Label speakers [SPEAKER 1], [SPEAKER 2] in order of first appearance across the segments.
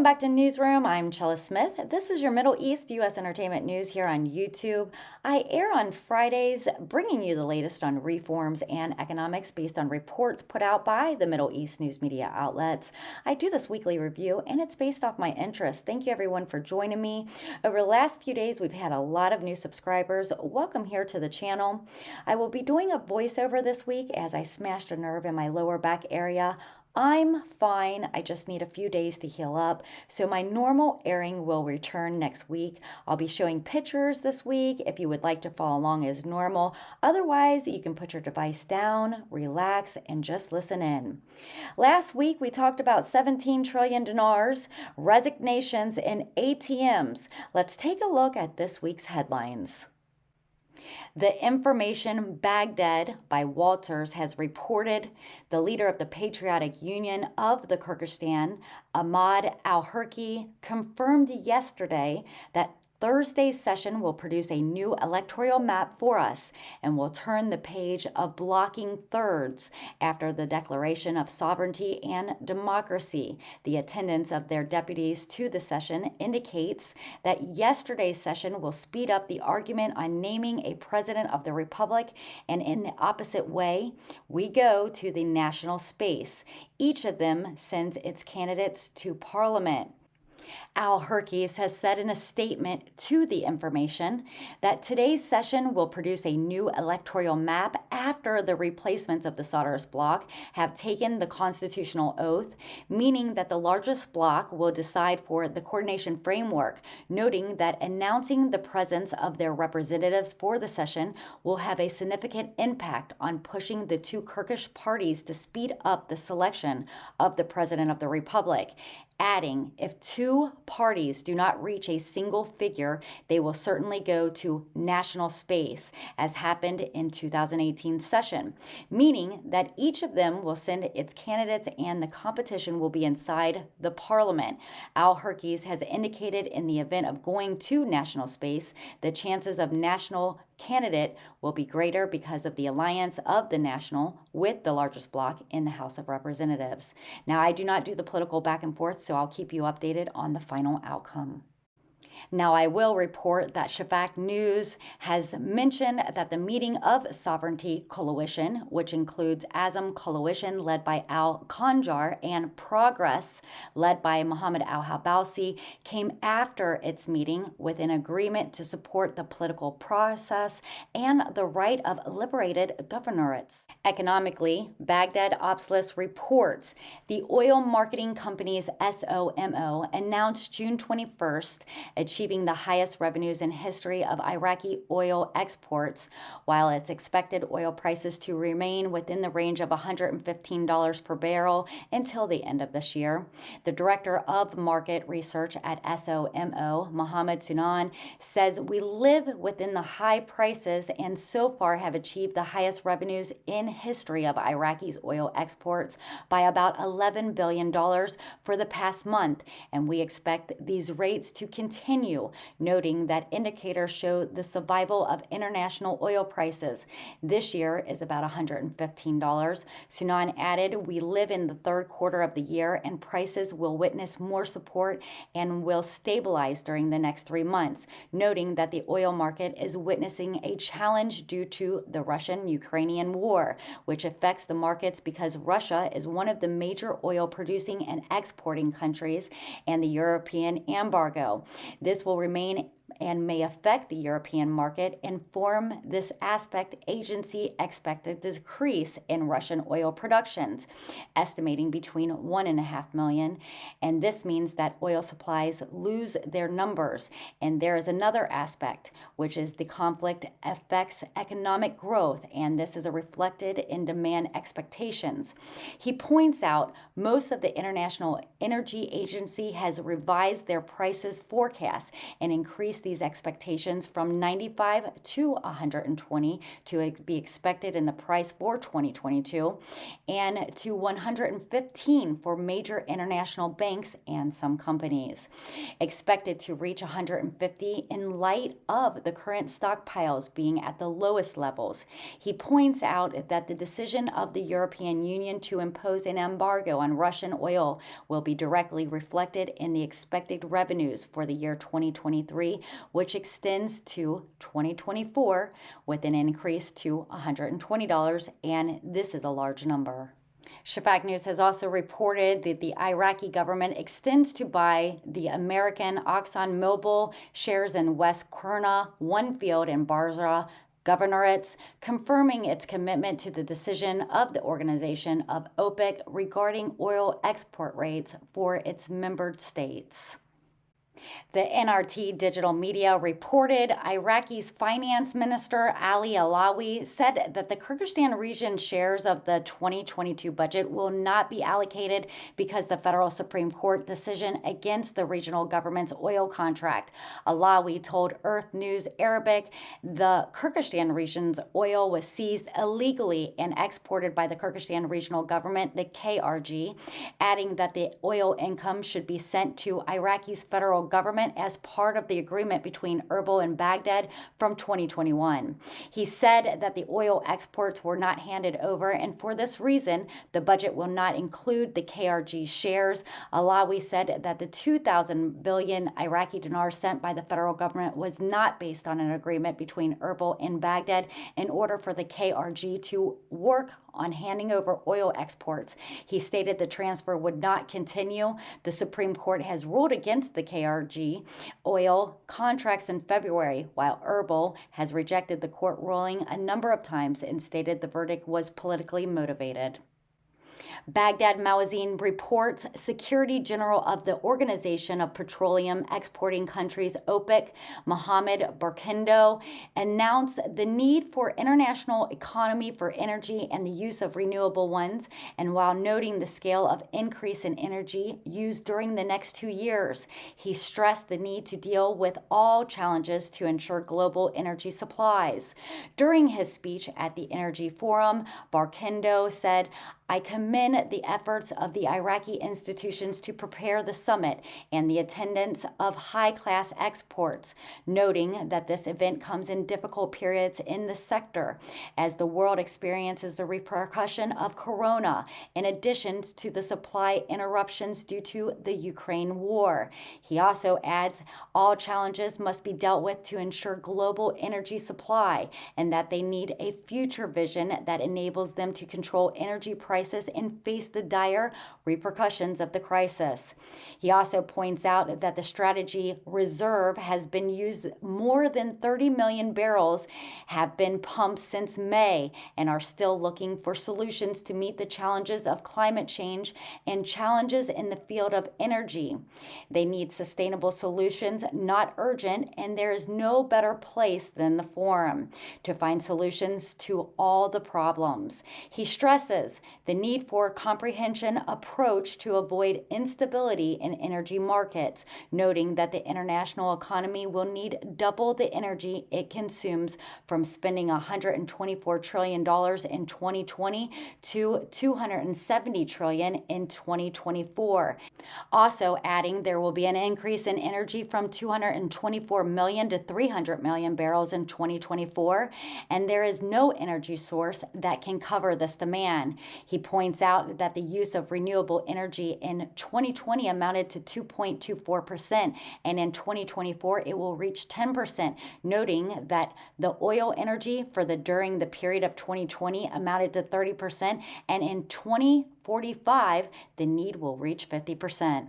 [SPEAKER 1] back to Newsroom. I'm Chella Smith. This is your Middle East U.S. entertainment news here on YouTube. I air on Fridays, bringing you the latest on reforms and economics based on reports put out by the Middle East news media outlets. I do this weekly review, and it's based off my interest. Thank you, everyone, for joining me. Over the last few days, we've had a lot of new subscribers. Welcome here to the channel. I will be doing a voiceover this week as I smashed a nerve in my lower back area. I'm fine. I just need a few days to heal up. So my normal airing will return next week. I'll be showing pictures this week if you would like to follow along as normal. Otherwise, you can put your device down, relax, and just listen in. Last week, we talked about 17 trillion dinars, resignations, and ATMs. Let's take a look at this week's headlines. The Information Baghdad by Walters has reported the leader of the Patriotic Union of the Kyrgyzstan, Ahmad al-Hurki, confirmed yesterday that Thursday's session will produce a new electoral map for us and will turn the page of blocking thirds after the declaration of sovereignty and democracy. The attendance of their deputies to the session indicates that yesterday's session will speed up the argument on naming a president of the republic, and in the opposite way, we go to the national space. Each of them sends its candidates to parliament. Al-Hurki has said in a statement to The Information that today's session will produce a new electoral map after the replacements of the Souders bloc have taken the constitutional oath, meaning that the largest bloc will decide for the coordination framework, noting that announcing the presence of their representatives for the session will have a significant impact on pushing the two Kyrgyz parties to speed up the selection of the president of the republic. Adding, if two parties do not reach a single figure, they will certainly go to national space, as happened in 2018 session, meaning that each of them will send its candidates and the competition will be inside the parliament. Al-Hurki has indicated in the event of going to national space, the chances of national candidate will be greater because of the alliance of the national with the largest bloc in the House of Representatives. Now, I do not do the political back and forth, so I'll keep you updated on the final outcome. Now, I will report that Shafak News has mentioned that the meeting of Sovereignty Coalition, which includes Azam Coalition led by Al Khanjar and Progress led by Mohammed al-Habousi, came after its meeting with an agreement to support the political process and the right of liberated governorates. Economically, Baghdad Obsolist reports the oil marketing company's SOMO announced June 21st achieving the highest revenues in history of Iraqi oil exports, while it's expected oil prices to remain within the range of $115 per barrel until the end of this year. The director of market research at SOMO, Mohammed Sunan, says we live within the high prices and so far have achieved the highest revenues in history of Iraqi's oil exports by about $11 billion for the past month, and we expect these rates to continue, noting that indicators show the survival of international oil prices. This year is about $115. Sunan added, we live in the third quarter of the year and prices will witness more support and will stabilize during the next 3 months, noting that the oil market is witnessing a challenge due to the Russian-Ukrainian war, which affects the markets because Russia is one of the major oil producing and exporting countries and the European embargo. This will remain and may affect the European market and form this aspect agency expected decrease in Russian oil productions, estimating between 1.5 million. And this means that oil supplies lose their numbers. And there is another aspect, which is the conflict affects economic growth, and this is reflected in demand expectations. He points out most of the International Energy Agency has revised their prices forecasts and increased increased these expectations from 95 to 120 to be expected in the price for 2022, and to 115 for major international banks and some companies. Expected to reach 150 in light of the current stockpiles being at the lowest levels. He points out that the decision of the European Union to impose an embargo on Russian oil will be directly reflected in the expected revenues for the year 2023, which extends to 2024 with an increase to $120, and this is a large number. Shafak News has also reported that the Iraqi government extends to buy the American ExxonMobil shares in West Qurna, one field in Basra governorates, confirming its commitment to the decision of the organization of OPEC regarding oil export rates for its member states. The NRT digital media reported Iraqi's finance minister Ali Alawi said that the Kurdistan region shares of the 2022 budget will not be allocated because the federal Supreme Court decision against the regional government's oil contract. Alawi told Earth News Arabic the Kurdistan region's oil was seized illegally and exported by the Kurdistan regional government, the KRG, adding that the oil income should be sent to Iraqi's federal government as part of the agreement between Erbil and Baghdad from 2021. He said that the oil exports were not handed over, and for this reason, the budget will not include the KRG shares. Alawi said that the 2,000 billion Iraqi dinar sent by the federal government was not based on an agreement between Erbil and Baghdad in order for the KRG to work on handing over oil exports. He stated the transfer would not continue. The Supreme Court has ruled against the KRG oil contracts in February, while Erbil has rejected the court ruling a number of times and stated the verdict was politically motivated. Baghdad Magazine reports Secretary General of the Organization of Petroleum Exporting Countries, OPEC, Mohammed Barkindo, announced the need for international economy for energy and the use of renewable ones, and while noting the scale of increase in energy used during the next 2 years, he stressed the need to deal with all challenges to ensure global energy supplies. During his speech at the Energy Forum, Barkindo said, "I commend the efforts of the Iraqi institutions to prepare the summit and the attendance of high-class exports," noting that this event comes in difficult periods in the sector as the world experiences the repercussion of corona, in addition to the supply interruptions due to the Ukraine war. He also adds all challenges must be dealt with to ensure global energy supply, and that they need a future vision that enables them to control energy prices and face the dire repercussions of the crisis. He also points out that the strategy reserve has been used. More than 30 million barrels have been pumped since May and are still looking for solutions to meet the challenges of climate change and challenges in the field of energy. They need sustainable solutions, not urgent, and there is no better place than the forum to find solutions to all the problems. He stresses the need for a comprehensive approach to avoid instability in energy markets, noting that the international economy will need double the energy it consumes from spending $124 trillion in 2020 to $270 trillion in 2024. Also adding there will be an increase in energy from 224 million to 300 million barrels in 2024, and there is no energy source that can cover this demand. He points out that the use of renewable energy in 2020 amounted to 2.24%, and in 2024 it will reach 10%, noting that the oil energy during the period of 2020 amounted to 30%, and in 2045 the need will reach 50%.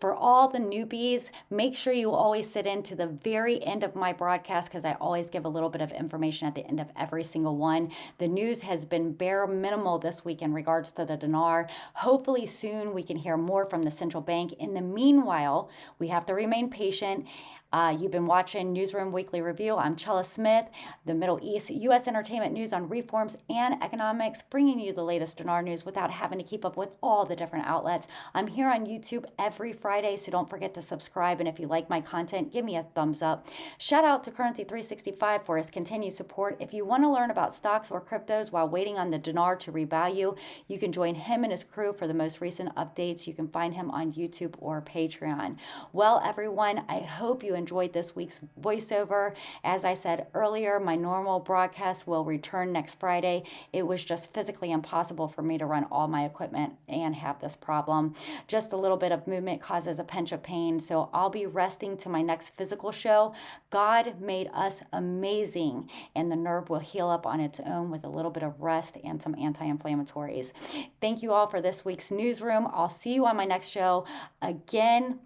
[SPEAKER 1] For all the newbies, make sure you always sit in to the very end of my broadcast because I always give a little bit of information at the end of every single one. The news has been bare minimal this week in regards to the dinar. Hopefully soon we can hear more from the central bank. In the meanwhile, we have to remain patient. You've been watching Newsroom Weekly Review. I'm Chella Smith, the Middle East U.S. entertainment news on reforms and economics, bringing you the latest Dinar news without having to keep up with all the different outlets. I'm here on YouTube every Friday, so don't forget to subscribe. And if you like my content, give me a thumbs up. Shout out to Currency 365 for his continued support. If you want to learn about stocks or cryptos while waiting on the dinar to revalue, you can join him and his crew for the most recent updates. You can find him on YouTube or Patreon. Well, everyone, I hope you enjoyed this week's voiceover. As I said earlier, my normal broadcast will return next Friday. It was just physically impossible for me to run all my equipment and have this problem. Just a little bit of movement causes a pinch of pain, so I'll be resting to my next physical show. God made us amazing, and the nerve will heal up on its own with a little bit of rest and some anti-inflammatories. Thank you all for this week's newsroom. I'll see you on my next show. Again,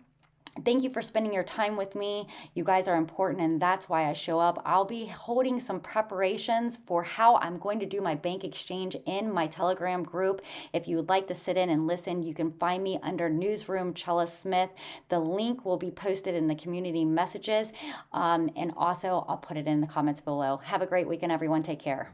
[SPEAKER 1] thank you for spending your time with me. You guys are important, and that's why I show up. I'll be holding some preparations for how I'm going to do my bank exchange in my Telegram group. If you would like to sit in and listen, you can find me under Newsroom Chella Smith. The link will be posted in the community messages, and also I'll put it in the comments below. Have a great weekend, everyone. Take care.